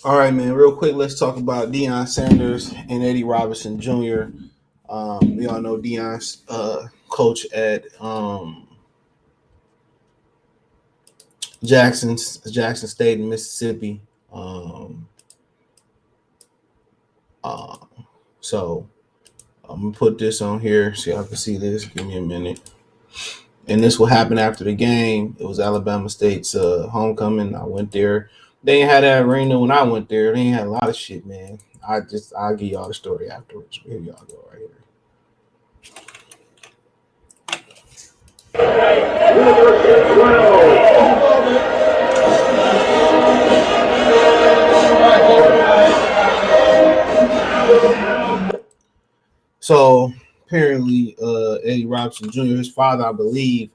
All right, man. Real quick, let's talk about Deion Sanders and Eddie Robinson Jr. We all know Deion's coach at Jackson State in Mississippi. Um, uh, so I'm gonna put this on here so y'all can see this. Give me a minute. And this will happen after the game. It was Alabama State's homecoming. I went there. They ain't had that arena when I went there. They ain't had a lot of shit, man. I'll give y'all the story afterwards. Here y'all go right here. So apparently, Eddie Robinson Jr., his father, I believe,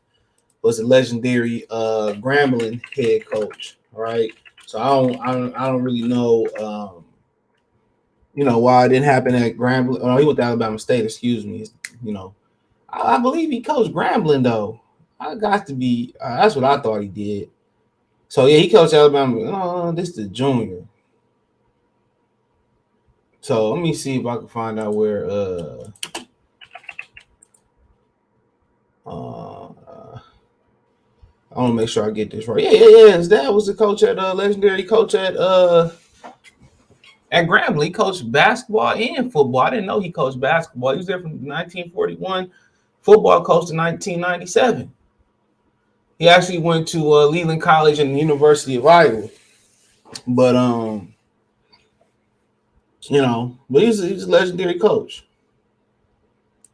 was a legendary Grambling head coach. All right. So I don't really know, why it didn't happen at Grambling. Oh, he went to Alabama State. Excuse me. You know, I believe he coached Grambling though. I got to be. That's what I thought he did. So yeah, he coached Alabama. Oh, this is the junior. So let me see if I can find out where. I want to make sure I get this right. Yeah. His dad was the coach at legendary coach at Grambling. He coached basketball and football. I didn't know he coached basketball. He was there from 1941. Football coached in 1997. He actually went to Leland College and the University of Iowa. But but he's a legendary coach.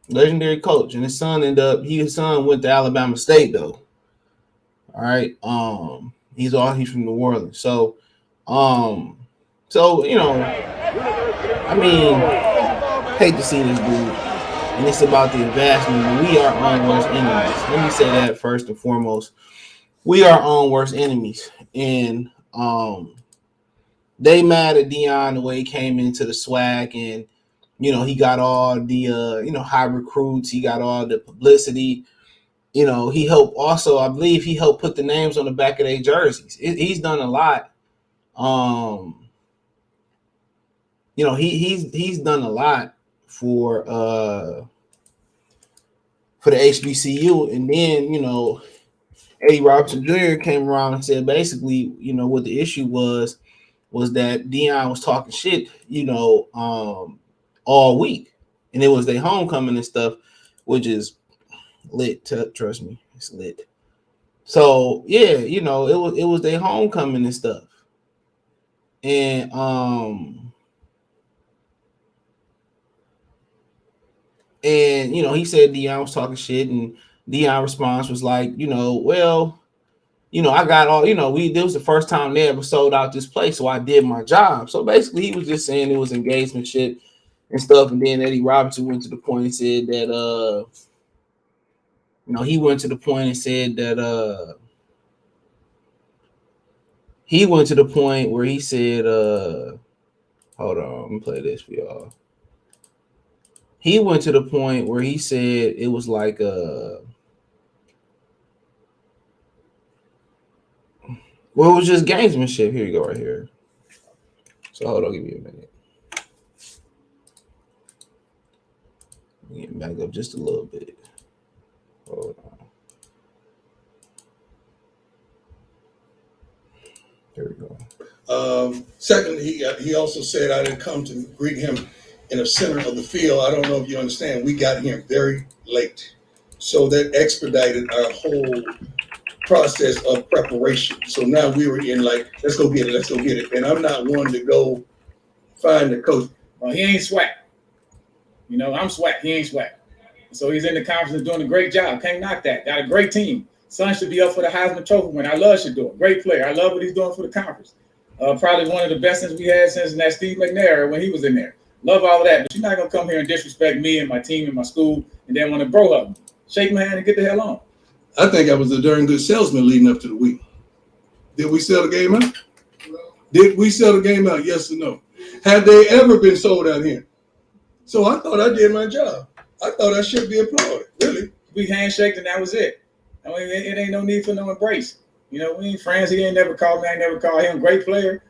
Legendary coach. And his son went to Alabama State though. All right. He's from New Orleans. Um, I mean, hate to see this dude. And it's about the advancement. We are on worst enemies. Let me say that first and foremost. We are on worst enemies. And they mad at Deion the way he came into the swag and he got all the high recruits, he got all the publicity. He helped also, I believe he helped put the names on the back of their jerseys. He's done a lot. He's done a lot for the HBCU. And then, Eddie Robinson Jr. came around and said basically, what the issue was that Deion was talking shit, all week. And it was their homecoming and stuff, which is lit. Trust me, it's lit. So yeah, it was their homecoming and stuff. And he said Deion was talking shit, and Deion response was like, well, I got all, this was the first time they ever sold out this place, so I did my job. So basically, he was just saying it was engagement shit and stuff. And then Eddie Robinson went to the point and said that, he went to the point and said that, he went to the point where he said, hold on, let me play this for y'all. He went to the point where he said it was like, well, it was just gamesmanship. Here you go, right here. So hold on, give me a minute. Get back up just a little bit. Hold on. There we go. Second, he also said I didn't come to greet him in the center of the field. I don't know if you understand. We got here very late, so that expedited our whole process of preparation. So now we were in like, let's go get it. And I'm not one to go find the coach. Well, he ain't swag. I'm swag. He ain't swag. So he's in the conference and doing a great job. Can't knock that. Got a great team. Son should be up for the Heisman Trophy win. I love Shador. Great player. I love what he's doing for the conference. Probably one of the best things we had since that Steve McNair when he was in there. Love all of that. But you're not going to come here and disrespect me and my team and my school and then want to bro hug me. Shake my hand and get the hell on. I think I was a darn good salesman leading up to the week. Did we sell the game out? Did we sell the game out? Yes or no? Have they ever been sold out here? So I thought I did my job. I thought I should be applauded. Really? We handshaked and that was it. I mean, it ain't no need for no embrace. We ain't friends. He ain't never called me. I ain't never called him. Great player.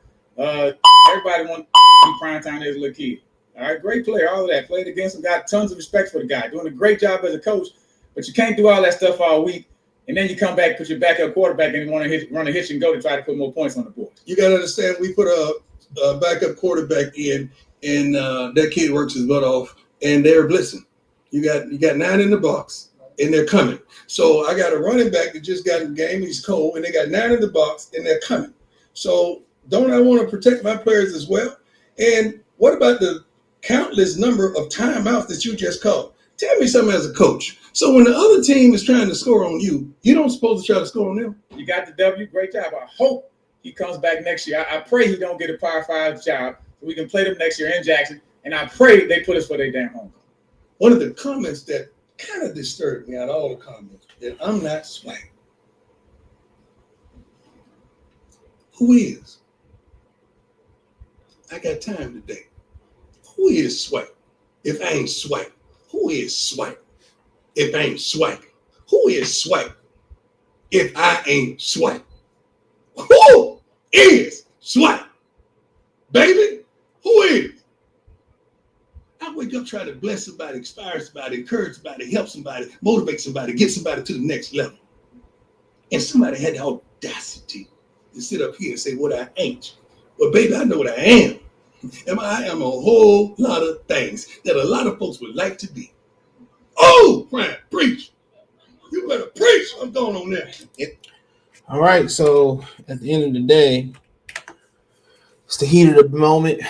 Everybody want to be prime time as a little kid. All right, great player, all of that. Played against him, got tons of respect for the guy, doing a great job as a coach. But you can't do all that stuff all week, and then you come back, put your backup quarterback, and want to run a hitch and go to try to put more points on the board. You got to understand, we put a backup quarterback in, and that kid works his butt off, and they're blitzing. You got 9 in the box, and they're coming. So I got a running back that just got in the game. He's cold, and they got 9 in the box, and they're coming. So don't I want to protect my players as well? And what about the countless number of timeouts that you just called? Tell me something as a coach. So when the other team is trying to score on you, you don't supposed to try to score on them. You got the W, great job. I hope he comes back next year. I pray he don't get a Power 5 job so we can play them next year in Jackson. And I pray they put us for their damn home. One of the comments that kind of disturbed me out of all the comments, that I'm not swag. Who is? I got time today. Who is swag? If I ain't swag, who is swag? If I ain't swag, who is swag? If I ain't swag, who is swag? Baby, who is? I wake up trying to bless somebody, inspire somebody, encourage somebody, help somebody, motivate somebody, get somebody to the next level. And somebody had the audacity to sit up here and say what I ain't. Well, baby, I know what I am. And I am a whole lot of things that a lot of folks would like to be. Oh, Brian, preach. You better preach. I'm going on there. All right. So at the end of the day, it's the heat of the moment.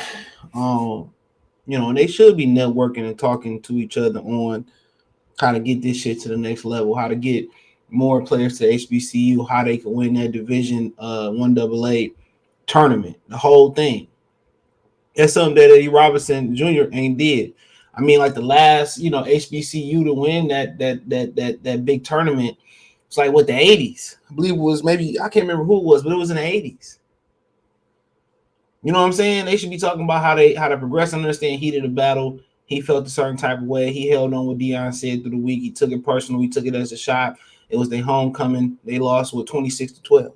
And they should be networking and talking to each other on how to get this shit to the next level, how to get more players to HBCU, how they can win that Division 1AA tournament, the whole thing. That's something that Eddie Robinson Jr. ain't did. I mean, like the last, HBCU to win that big tournament, it's like what, the 80s. I believe it was, maybe I can't remember who it was, but it was in the 80s. You know what I'm saying? They should be talking about how to progress and understand heat of the battle. He felt a certain type of way. He held on what Deion said through the week. He took it personal. He took it as a shot. It was their homecoming. They lost with 26-12.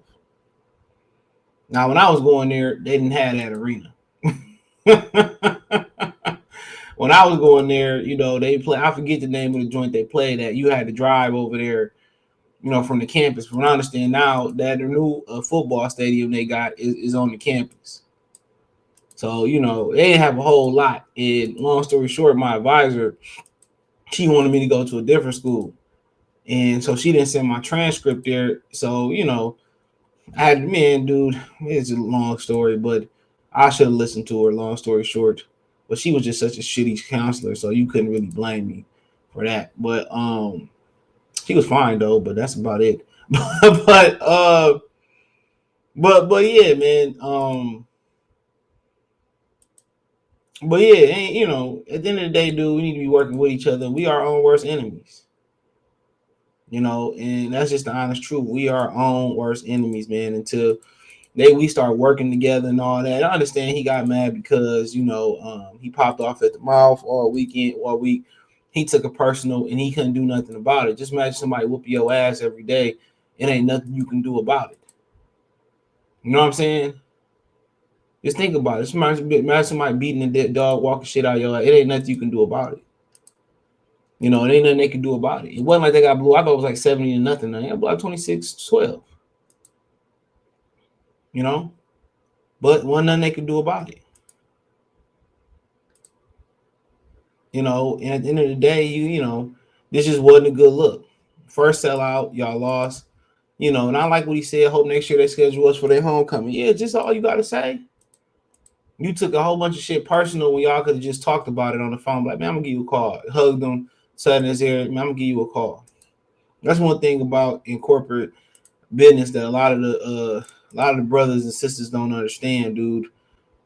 Now, when I was going there, they didn't have that arena. When I was going there, they play. I forget the name of the joint they played at. You had to drive over there, from the campus. From what I understand now, that the new football stadium they got is on the campus. So, they didn't have a whole lot. And long story short, my advisor, she wanted me to go to a different school. And so she didn't send my transcript there. So, I had, dude, it's a long story, but I should have listened to her, long story short. But she was just such a shitty counselor, so you couldn't really blame me for that. But she was fine though, but that's about it. but yeah, man. But yeah, at the end of the day, dude, we need to be working with each other. We are our own worst enemies. And that's just the honest truth. We are our own worst enemies, man, until we start working together and all that. I understand he got mad because, he popped off at the mouth all week. He took it personal and he couldn't do nothing about it. Just imagine somebody whooping your ass every day. It ain't nothing you can do about it. You know what I'm saying? Just think about it. Imagine somebody beating a dead dog, walking shit out of your ass. It ain't nothing you can do about it. It ain't nothing they can do about it. It wasn't like they got blue. I thought it was like 70-0. They got blew out 26-12. But wasn't nothing they could do about it. And at the end of the day, this just wasn't a good look. First sellout, y'all lost. And I like what he said. Hope next year they schedule us for their homecoming. Yeah, just all you got to say. You took a whole bunch of shit personal when y'all could have just talked about it on the phone. Like, man, I'm going to give you a call. Hugged him, sat in his ear. Man, I'm going to give you a call. That's one thing about in corporate business that a lot of the brothers and sisters don't understand, dude.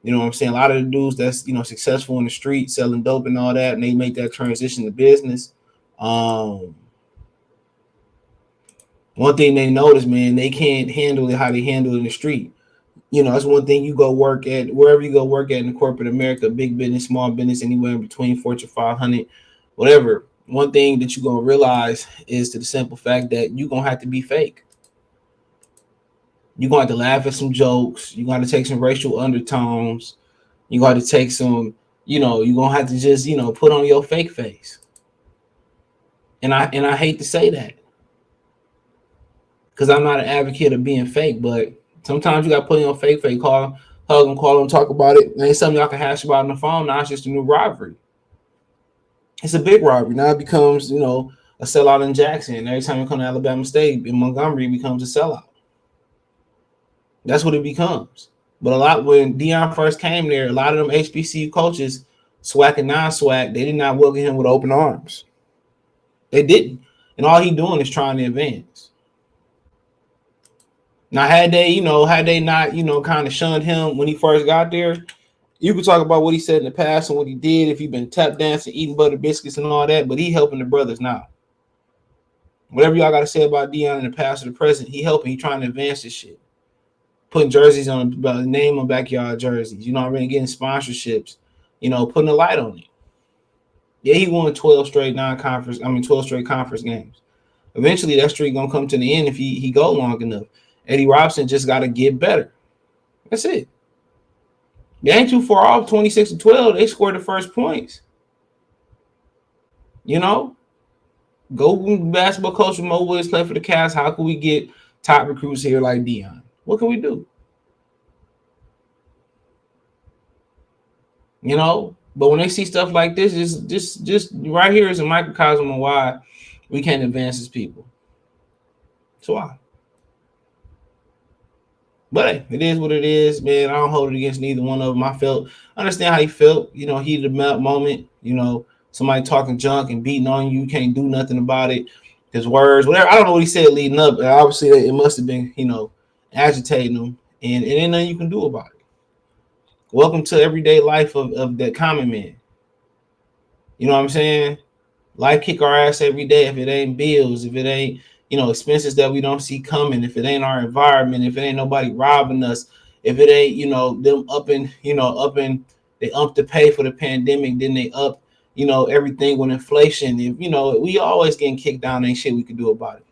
You know what I'm saying? A lot of the dudes that's, successful in the street, selling dope and all that, and they make that transition to business. One thing they notice, man, they can't handle it how they handle it in the street. That's one thing you go work at, wherever you go work at in corporate America, big business, small business, anywhere in between, Fortune 500, whatever. One thing that you're going to realize is to the simple fact that you're going to have to be fake. You're going to have to laugh at some jokes. You're going to take some racial undertones. You got to take some, you're gonna have to just, put on your fake face. And I hate to say that because I'm not an advocate of being fake, but sometimes you got to put on your fake face. Hug them, call them, talk about it. It ain't something y'all can hash about on the phone. Now it's just a new rivalry. It's a big robbery. Now it becomes, a sellout in Jackson. Every time you come to Alabama State in Montgomery, it becomes a sellout. That's what it becomes. But a lot when Deion first came there, a lot of them HBCU coaches, SWAC and non-SWAC, they did not welcome him with open arms. They didn't. And all he doing is trying to advance. Now, had they not, kind of shunned him when he first got there, you could talk about what he said in the past and what he did, if he been tap dancing, eating butter biscuits and all that, but he helping the brothers now. Whatever y'all got to say about Deion in the past or the present, he helping. He trying to advance this shit. Putting jerseys on the name on backyard jerseys. Already getting sponsorships. Putting a light on it. Yeah, he won 12 straight conference games. Eventually, that streak gonna come to the end if he go long enough. Eddie Robinson just got to get better. That's it. They ain't too far off. 26-12. They scored the first points. Go basketball coach from Mo Williams play for the Cavs. How can we get top recruits here like Deion? What can we do? But when they see stuff like this, just right here is a microcosm of why we can't advance as people. So why? But hey, it is what it is, man. I don't hold it against neither one of them. I understand how he felt, heated moment, somebody talking junk and beating on you. You can't do nothing about it. His words, whatever. I don't know what he said leading up. Obviously, it must have been, agitating him. And it ain't nothing you can do about it. Welcome to everyday life of that common man. You know what I'm saying? Life kick our ass every day if it ain't bills, if it ain't, expenses that we don't see coming, if it ain't our environment, if it ain't nobody robbing us, if it ain't, them they up to pay for the pandemic, then they up, everything with inflation. If, we always getting kicked down, ain't shit we can do about it.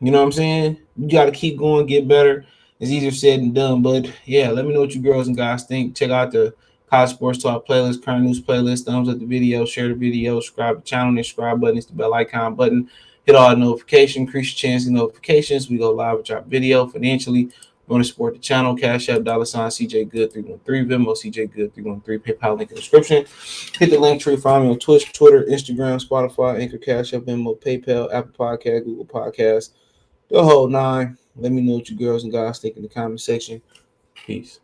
You know what I'm saying? You got to keep going, get better. It's easier said than done. But yeah, let me know what you girls and guys think. Check out the College Sports Talk playlist, current news playlist. Thumbs up the video, share the video, subscribe to the channel. The subscribe button is the bell icon button. Hit all the notifications, increase your chance of notifications. We go live with our video financially. Want to support the channel? Cash App, $CJ Good 313, Venmo CJ Good 313, PayPal link in the description. Hit the link tree. Follow me on Twitch, Twitter, Instagram, Spotify, Anchor, Cash App, Venmo, PayPal, Apple Podcast, Google Podcast. The whole nine. Let me know what you girls and guys think in the comment section. Peace.